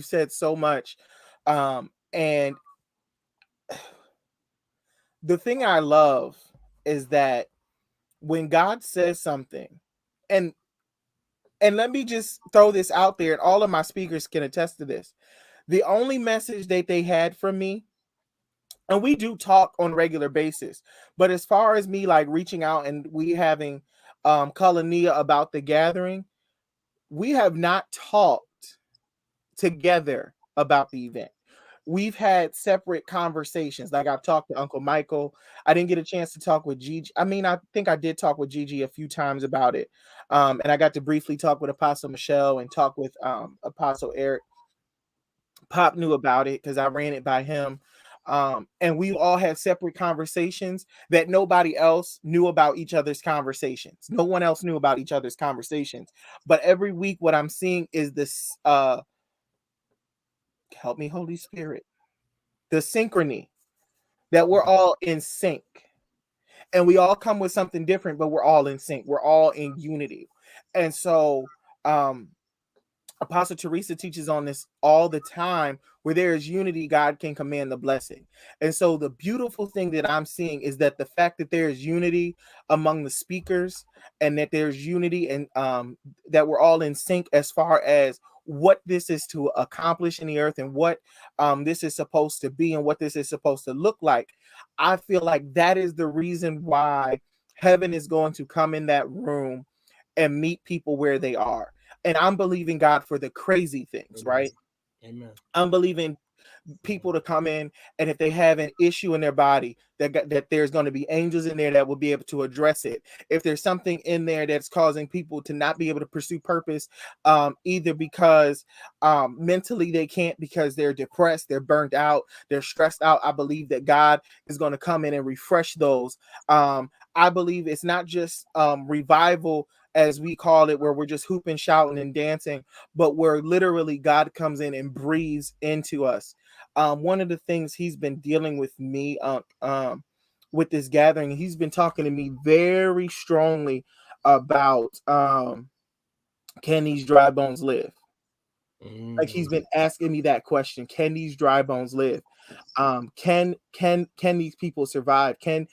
A: And the thing I love is that when God says something, and let me just throw this out there, and all of my speakers can attest to this. The only message that they had from me, and we do talk on a regular basis, but as far as me like reaching out and we having Kalania about the gathering, we have not talked together about the event. We've had separate conversations. Like I've talked to Uncle Michael. I didn't get a chance to talk with Gigi. I mean, I think I did talk with Gigi a few times about it. And I got to briefly talk with Apostle Michelle and talk with Apostle Eric. Pop knew about it because I ran it by him. And we all had separate conversations that nobody else knew about each other's conversations. No one else knew about each other's conversations. But every week, what I'm seeing is this, help me, Holy Spirit, the synchrony that we're all in sync. And we all come with something different, but we're all in sync. We're all in unity. And so, Apostle Teresa teaches on this all the time. Where there is unity, God can command the blessing. And so the beautiful thing that I'm seeing is that the fact that there is unity among the speakers, and that there's unity, and that we're all in sync as far as what this is to accomplish in the earth, and what this is supposed to be, and what this is supposed to look like. I feel like that is the reason why heaven is going to come in that room and meet people where they are. And I'm believing God for the crazy things, right?
B: Amen.
A: I'm believing people to come in, and if they have an issue in their body, that there's going to be angels in there that will be able to address it. If there's something in there that's causing people to not be able to pursue purpose, either because mentally they can't, because they're depressed, they're burnt out, they're stressed out, I believe that God is going to come in and refresh those. I believe it's not just revival, as we call it, where we're just hooping, shouting, and dancing, but where literally God comes in and breathes into us. One of the things he's been dealing with me with this gathering, he's been talking to me very strongly about can these dry bones live? Like he's been asking me that question: can these dry bones live? Can these people survive? Can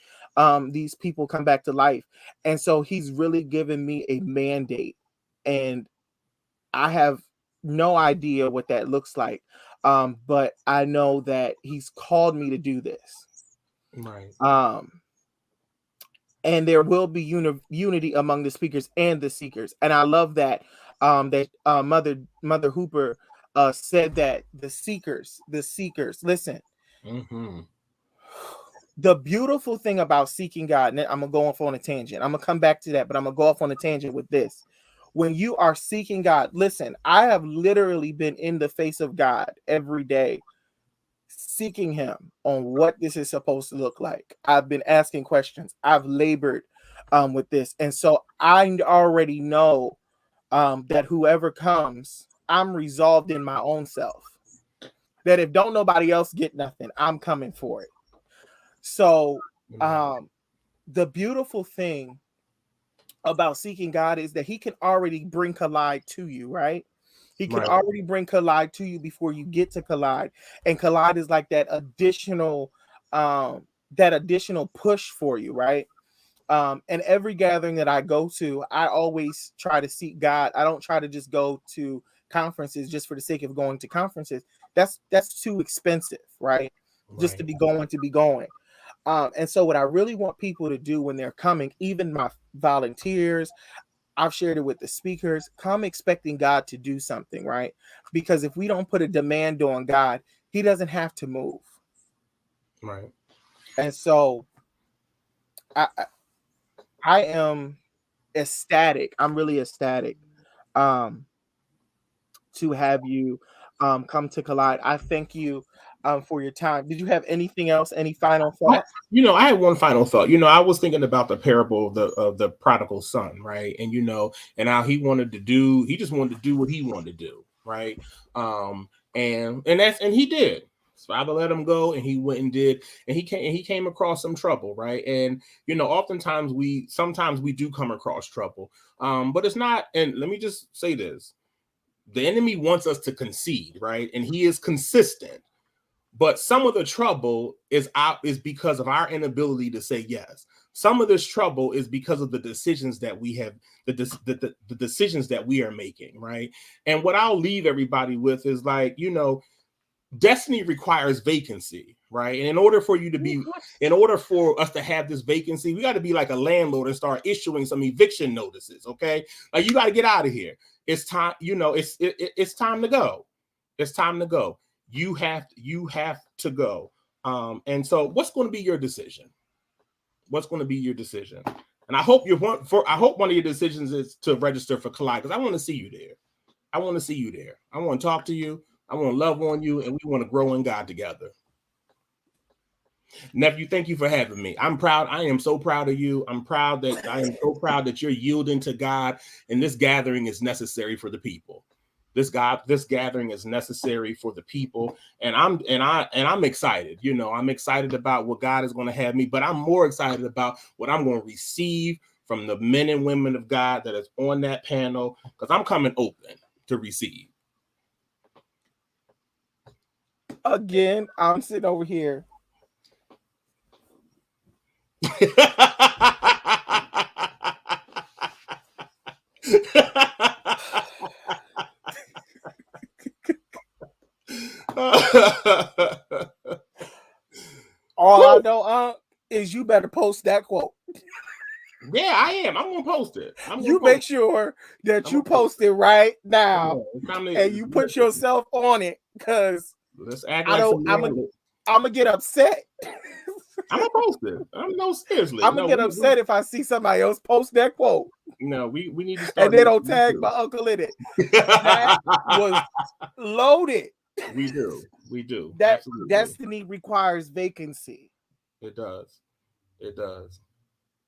A: these people come back to life? And so he's really given me a mandate, and I have no idea what that looks like. But I know that he's called me to do this.
B: Right.
A: And there will be unity among the speakers and the seekers. And I love that Mother Hooper said that the seekers, listen.
B: Mm-hmm.
A: The beautiful thing about seeking God, and I'm gonna go off on a tangent. I'm gonna come back to that, but I'm gonna go off on a tangent with this. When you are seeking God, listen, I have literally been in the face of God every day, seeking him on what this is supposed to look like. I've been asking questions. I've labored with this. And so I already know that whoever comes, I'm resolved in my own self. That if don't nobody else get nothing, I'm coming for it. So the beautiful thing about seeking God is that he can already bring Collide to you, right? He can
B: Right.
A: already bring Collide to you before you get to Collide. And Collide is like that additional push for you, right? And every gathering that I go to, I always try to seek God. I don't try to just go to conferences just for the sake of going to conferences. That's too expensive, right? Just to be going. And so what I really want people to do when they're coming, even my volunteers, I've shared it with the speakers, come expecting God to do something, right? Because if we don't put a demand on God, he doesn't have to move.
B: Right.
A: And so I am ecstatic. I'm really ecstatic to have you come to Collide. I thank you for your time. Did you have anything else? Any final thoughts?
B: I had one final thought. I was thinking about the parable of the prodigal son, right? And and how he just wanted to do what he wanted to do, right? And he did. His father let him go, and he went and did, and he came across some trouble, right? And oftentimes sometimes we do come across trouble, but it's not. And let me just say this: the enemy wants us to concede, right? And he is consistent. But some of the trouble is because of our inability to say yes. Some of this trouble is because of the decisions that we have, the decisions that we are making, right? And what I'll leave everybody with is destiny requires vacancy, right? And in order for us to have this vacancy, we got to be like a landlord and start issuing some eviction notices, okay? Like, you got to get out of here. It's time, it's time to go. It's time to go. You have to go. And so what's going to be your decision? What's going to be your decision? And I hope one of your decisions is to register for Collide, because I want to see you there. I want to see you there. I want to talk to you. I want to love on you, and we want to grow in God together. Nephew, thank you for having me. I'm proud. I am so proud of you. I am so proud that you're yielding to God, and this gathering is necessary for the people. This gathering is necessary for the people, and I'm excited. I'm excited about what God is going to have me, but I'm more excited about what I'm going to receive from the men and women of God that is on that panel, because I'm coming open to receive.
A: Again, I'm sitting over here. All I know is you better post that quote.
B: Yeah, I am. I'm gonna post it.
A: Make sure that you post it right now, and you put yourself on it, because I'm gonna get upset.
B: I'm gonna post it. Seriously.
A: I'm gonna get upset if I see somebody else post that quote.
B: No, we need to start.
A: And they don't tag my uncle in it. That was loaded.
B: We do.
A: That
B: Absolutely.
A: destiny requires vacancy.
B: It does.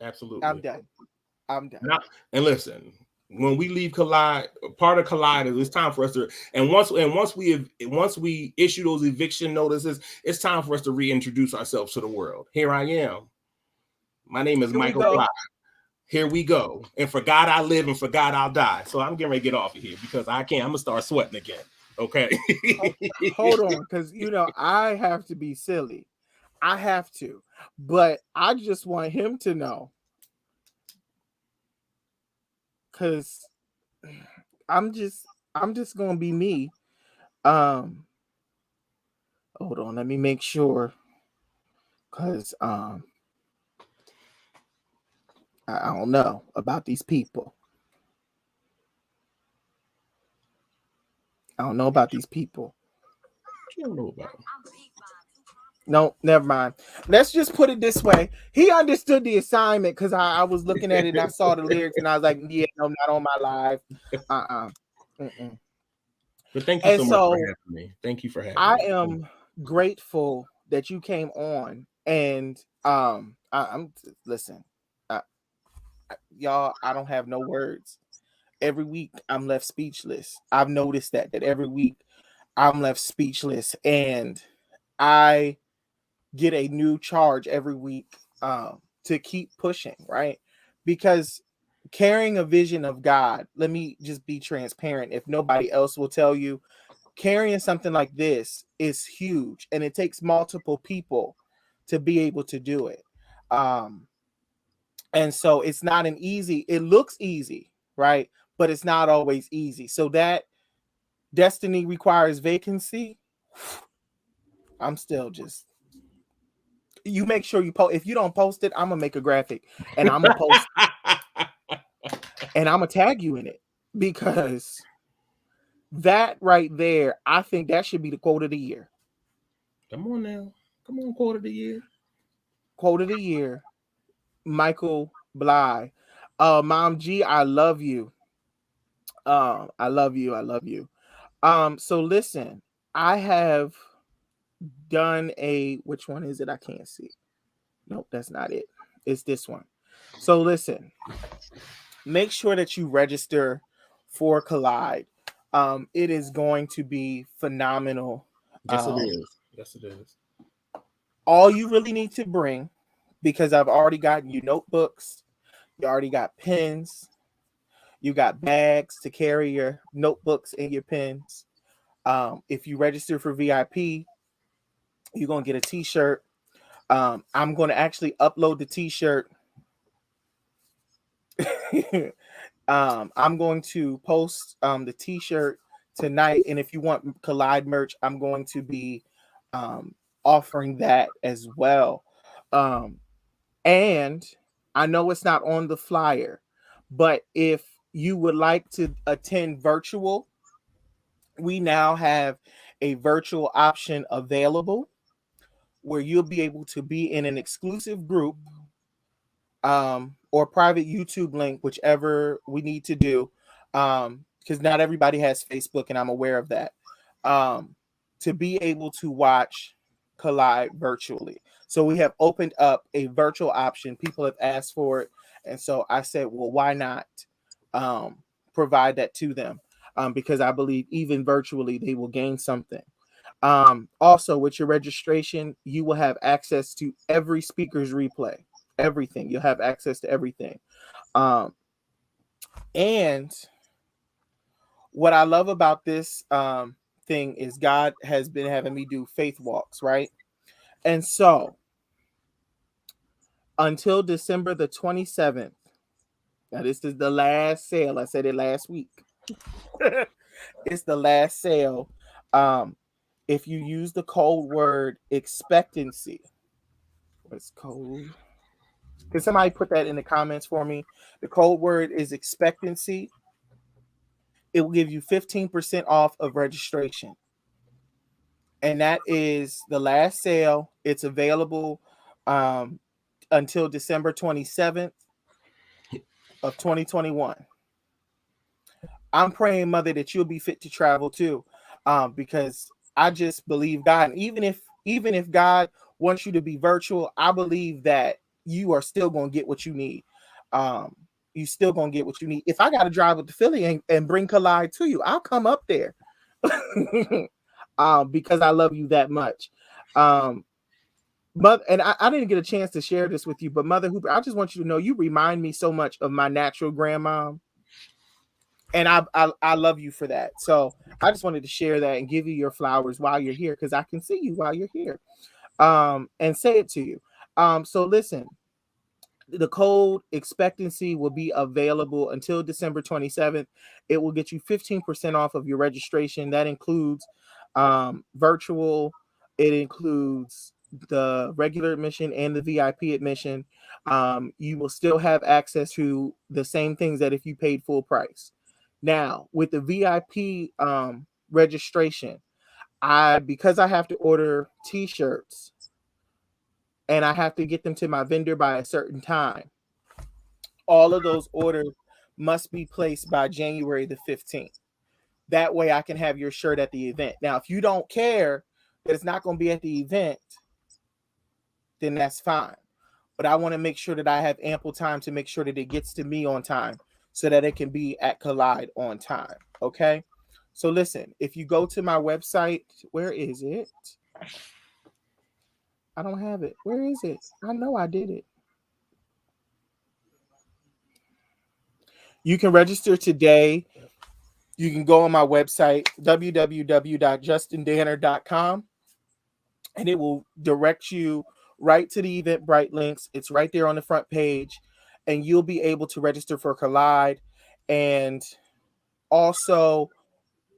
B: Absolutely.
A: I'm done.
B: Now, and listen, when we leave Collide, part of Collide is it's time for us to. And once we issue those eviction notices, it's time for us to reintroduce ourselves to the world. Here I am. My name is Michael Collide. Here we go. And for God I live, and for God I'll die. So I'm getting ready to get off of here, because I'm gonna start sweating again. Okay.
A: Hold on, because I have to be silly. I have to, but I just want him to know, because I'm just gonna be me. Hold on, let me make sure, because I don't know about these people. I don't know about these people.
B: You don't know about them.
A: No, never mind. Let's just put it this way. He understood the assignment, because I was looking at it and I saw the lyrics and I was like, yeah, no, not on my live.
B: But thank you so much for having me. Thank you for having me.
A: I am grateful that you came on, and I'm listen, y'all, I don't have no words. Every week I'm left speechless. I've noticed that every week I'm left speechless, and I get a new charge every week to keep pushing, right? Because carrying a vision of God. Let me just be transparent. If nobody else will tell you, carrying something like this is huge, and it takes multiple people to be able to do it. Um, and so it's not an easy, it looks easy, right? But it's not always easy. So that destiny requires vacancy. I'm still just, you make sure you post. If you don't post it, I'm gonna make a graphic and I'm gonna post and I'm gonna tag you in it, because that right there, I think that should be the quote of the year.
B: Come on now. Come on, quote of the year.
A: Quote of the year, Michael Bly. Mom G, I love you. I love you. I love you. So listen, I have done a, which one is it? I can't see. Nope, that's not it. It's this one. So listen, make sure that you register for Collide. It is going to be phenomenal.
B: Yes, it is. Yes, it is.
A: All you really need to bring, because I've already gotten you notebooks, you already got pens, you got bags to carry your notebooks and your pens. If you register for VIP, you're gonna get a T-shirt. I'm gonna actually upload the T-shirt. I'm going to post the T-shirt tonight, and if you want Collide merch, I'm going to be offering that as well. Um, and I know it's not on the flyer, but if you would like to attend virtual, we now have a virtual option available where you'll be able to be in an exclusive group, or private YouTube link, whichever we need to do, because not everybody has Facebook, and I'm aware of that, to be able to watch Collide virtually. So we have opened up a virtual option. People have asked for it, and so I said, well, why not provide that to them? Because I believe even virtually they will gain something. Also, with your registration, you will have access to every speaker's replay, everything. You'll have access to everything. Um, and what I love about this thing is God has been having me do faith walks, right? And so until December the 27th, now this is the last sale. I said it last week. It's the last sale. If you use the code word expectancy, what's code? Can somebody put that in the comments for me? The code word is expectancy. It will give you 15% off of registration. And that is the last sale. It's available until December 27th of 2021. I'm praying, Mother, that you'll be fit to travel too, because I just believe God. And even if God wants you to be virtual, I believe that you are still going to get what you need. You still going to get what you need. If I got to drive with the Philly and bring Collide to you, I'll come up there, because I love you that much. But and I didn't get a chance to share this with you, but Mother Hooper, I just want you to know you remind me so much of my natural grandma. And I love you for that. So I just wanted to share that and give you your flowers while you're here, because I can see you while you're here, and say it to you. So listen, the code expectancy will be available until December 27th. It will get you 15% off of your registration. That includes virtual, it includes the regular admission and the VIP admission. You will still have access to the same things that if you paid full price. Now, with the VIP registration, because I have to order t-shirts and I have to get them to my vendor by a certain time, all of those orders must be placed by January the 15th. That way I can have your shirt at the event. Now, if you don't care that it's not going to be at the event, then that's fine. But I want to make sure that I have ample time to make sure that it gets to me on time so that it can be at Collide on time. Okay? So listen, if you go to my website, where is it? I don't have it. Where is it? I know I did it. You can register today. You can go on my website, www.justindanner.com, and it will direct you right to the Eventbrite links. It's right there on the front page, and you'll be able to register for Collide. And also,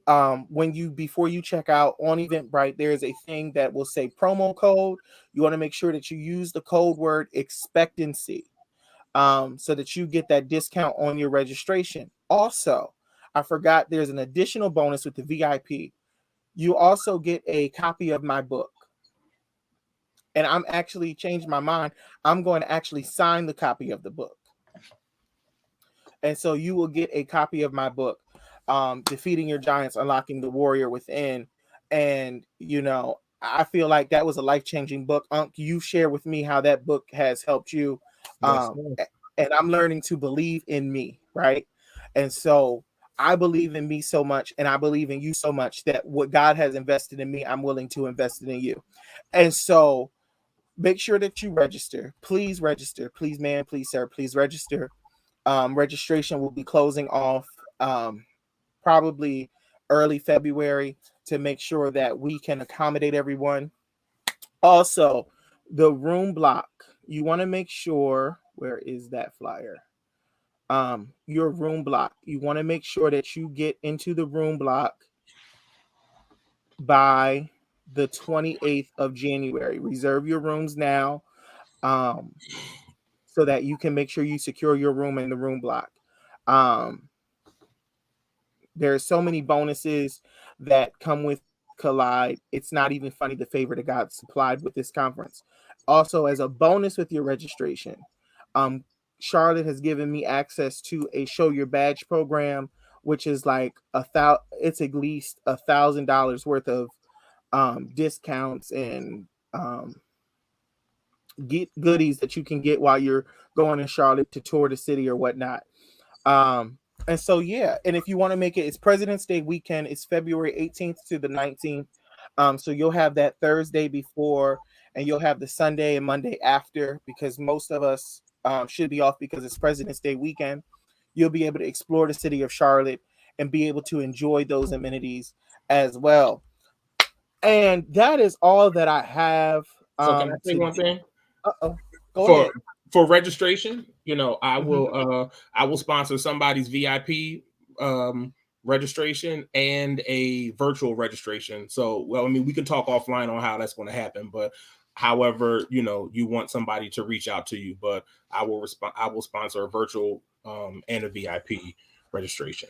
A: when you before you check out on Eventbrite, there is a thing that will say promo code. You want to make sure that you use the code word expectancy, so that you get that discount on your registration. Also, I forgot there's an additional bonus with the VIP. You also get a copy of my book. And I'm actually changed my mind. I'm going to actually sign the copy of the book. And so you will get a copy of my book, Defeating Your Giants, Unlocking the Warrior Within. And, I feel like that was a life-changing book. You share with me how that book has helped you.
B: Yes,
A: And I'm learning to believe in me, right? And so I believe in me so much, and I believe in you so much that what God has invested in me, I'm willing to invest it in you. And so make sure that you register. Please register. Please, ma'am, please, sir, please register. Registration will be closing off probably early February to make sure that we can accommodate everyone. Also, the room block. You want to make sure, where is that flyer? Your room block. You want to make sure that you get into the room block by the 28th of January. Reserve your rooms now, so that you can make sure you secure your room in the room block. There's so many bonuses that come with Collide. It's not even funny the favor that God supplied with this conference. Also, as a bonus with your registration, Charlotte has given me access to a Show Your Badge program, which is like it's at least $1,000 worth of discounts and goodies that you can get while you're going to Charlotte to tour the city or whatnot. And so, yeah. And if you want to make it, it's President's Day weekend. It's February 18th to the 19th. So you'll have that Thursday before, and you'll have the Sunday and Monday after, because most of us should be off because it's President's Day weekend. You'll be able to explore the city of Charlotte and be able to enjoy those amenities as well. And that is all that I have.
B: So can I say one thing?
A: Go
B: for
A: ahead.
B: for registration, I
A: Mhm.
B: will sponsor somebody's VIP registration and a virtual registration. So, well, I mean, we can talk offline on how that's going to happen, but however, you want somebody to reach out to you, but I will sponsor a virtual and a VIP registration.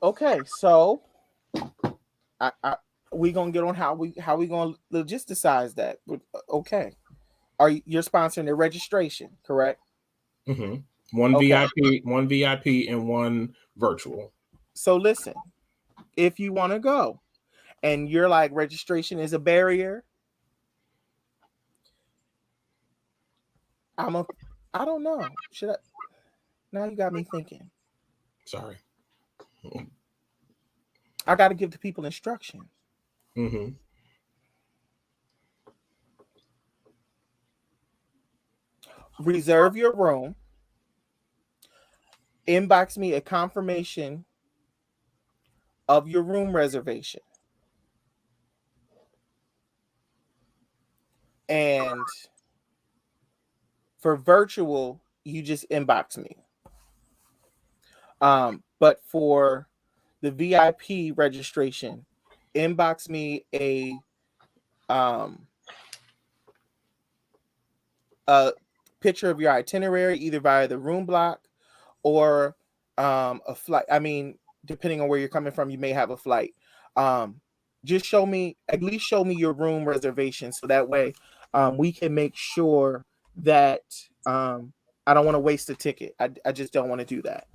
A: Okay, so we gonna get on how we gonna logisticize that. Okay, you're sponsoring the registration, correct?
B: One
A: Okay.
B: VIP, and one virtual.
A: So listen, if you want to go and you're like registration is a barrier, I don't know. Should I? Now you got me thinking.
B: Sorry.
A: I got to give the people instructions.
B: Mm-hmm.
A: Reserve your room. Inbox me a confirmation of your room reservation. And for virtual, you just inbox me. But for the VIP registration, inbox me a picture of your itinerary, either via the room block or a flight. I mean, depending on where you're coming from, you may have a flight. Just at least show me your room reservation, so that way we can make sure that I don't want to waste a ticket. I just don't want to do that.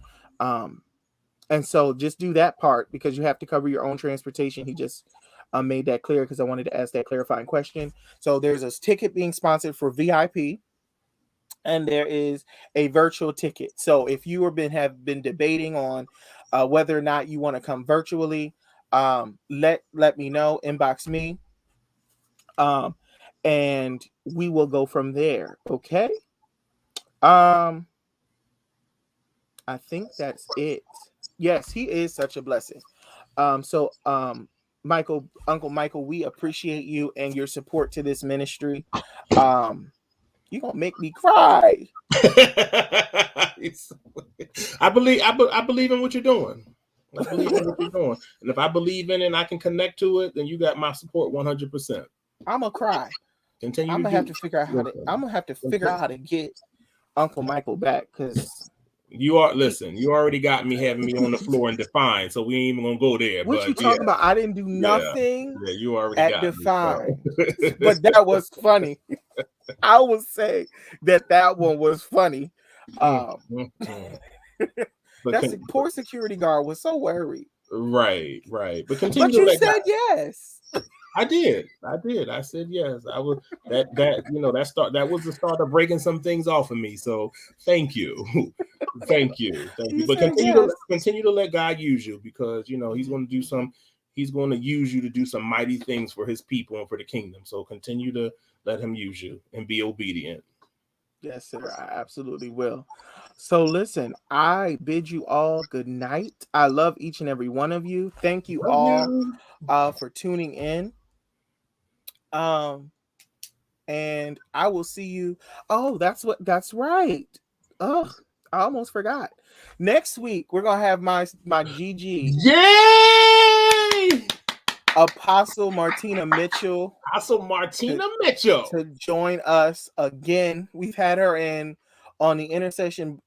A: And so just do that part, because you have to cover your own transportation. He just made that clear, because I wanted to ask that clarifying question. So there's a ticket being sponsored for VIP, and there is a virtual ticket. So if you have been debating on whether or not you want to come virtually, let me know. Inbox me, um, and we will go from there. Okay. Um, I think that's it. Yes, he is such a blessing. Michael, Uncle Michael, we appreciate you and your support to this ministry. You're gonna make me cry.
B: I believe in what you're doing. I believe in what you're doing. And if I believe in it and I can connect to it, then you got my support 100%.
A: I'm gonna cry.
B: Continue.
A: I'm gonna have to figure out how to get Uncle Michael back, because
B: you already got me having me on the floor in Define, so we ain't even gonna go there.
A: What you talking about? I didn't do nothing.
B: Yeah, you already
A: at
B: got
A: Define.
B: me.
A: But that was funny. I would say that one was funny. That's poor security guard was so worried.
B: Right. But
A: you said yes.
B: I did. I said yes. I was that was the start of breaking some things off of me. So thank you. Thank you. But continue to let God use you, because he's going to use you to do some mighty things for his people and for the kingdom. So continue to let him use you and be obedient.
A: Yes, sir. I absolutely will. So listen, I bid you all good night. I love each and every one of you. Thank you for tuning in. And I will see you. Oh, that's right. Oh, I almost forgot. Next week we're gonna have my GG.
B: Yay!
A: Apostle Martina Mitchell.
B: To
A: join us again. We've had her on the intercession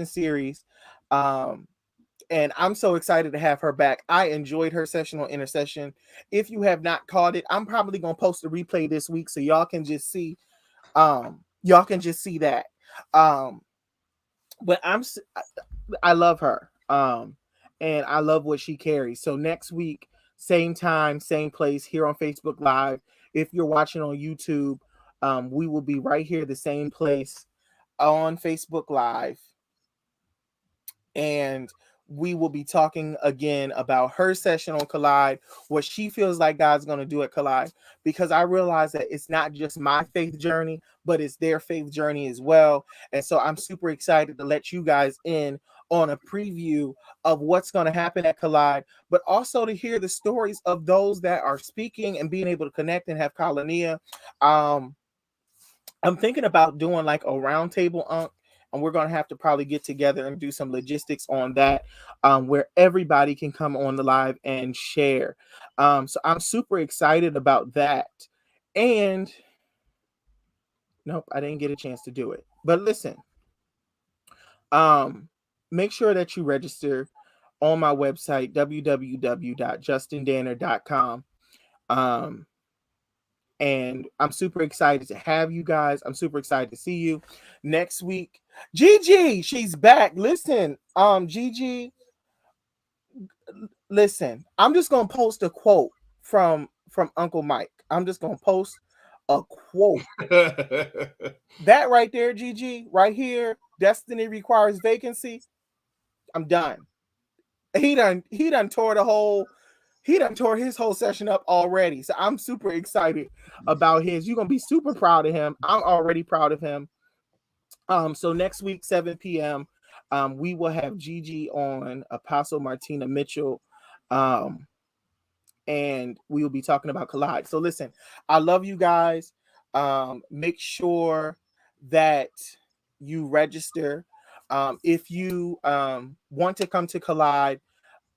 A: series. And I'm so excited to have her back. I enjoyed her session on intercession. If you have not caught it, I'm probably gonna post a replay this week so y'all can just see that. But I love her. And I love what she carries. So next week, same time, same place, here on Facebook Live. If you're watching on YouTube, we will be right here, the same place on Facebook Live. And we will be talking again about her session on Collide, what she feels like God's going to do at Collide, because I realize that it's not just my faith journey, but it's their faith journey as well. And so I'm super excited to let you guys in on a preview of what's going to happen at Collide, but also to hear the stories of those that are speaking and being able to connect and have Kolonia. I'm thinking about doing like a roundtable, and we're going to have to probably get together and do some logistics on that, where everybody can come on the live and share. So I'm super excited about that. And nope, I didn't get a chance to do it. But listen, make sure that you register on my website, www.justindanner.com. And I'm super excited to have you guys. I'm super excited to see you next week. Gigi, she's back. Listen, Gigi, listen, I'm just going to post a quote from Uncle Mike. I'm just going to post a quote. That right there, Gigi, right here, destiny requires vacancy. I'm done. He done tore his whole session up already. So I'm super excited about his. You're going to be super proud of him. I'm already proud of him. So next week, 7 p.m., we will have Gigi on, Apostle Martina Mitchell. And we will be talking about Collide. So listen, I love you guys. Make sure that you register. If you want to come to Collide,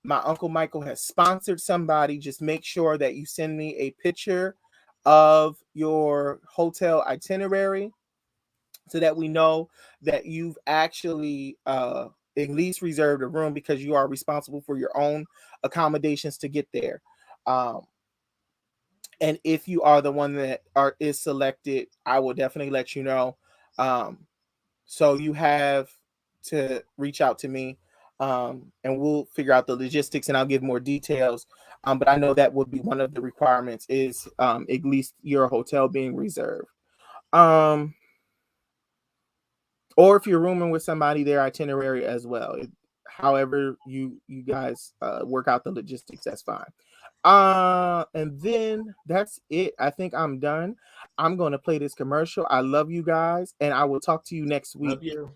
A: my Uncle Michael has sponsored somebody. Just make sure that you send me a picture of your hotel itinerary so that we know that you've actually at least reserved a room, because you are responsible for your own accommodations to get there. And if you are the one that is selected, I will definitely let you know. So you have to reach out to me, and we'll figure out the logistics, and I'll give more details. But I know that would be one of the requirements, is at least your hotel being reserved. Or if you're rooming with somebody, their itinerary as well. However you guys work out the logistics, that's fine. And then that's it. I think I'm done. I'm going to play this commercial. I love you guys, and I will talk to you next week.
B: Love you.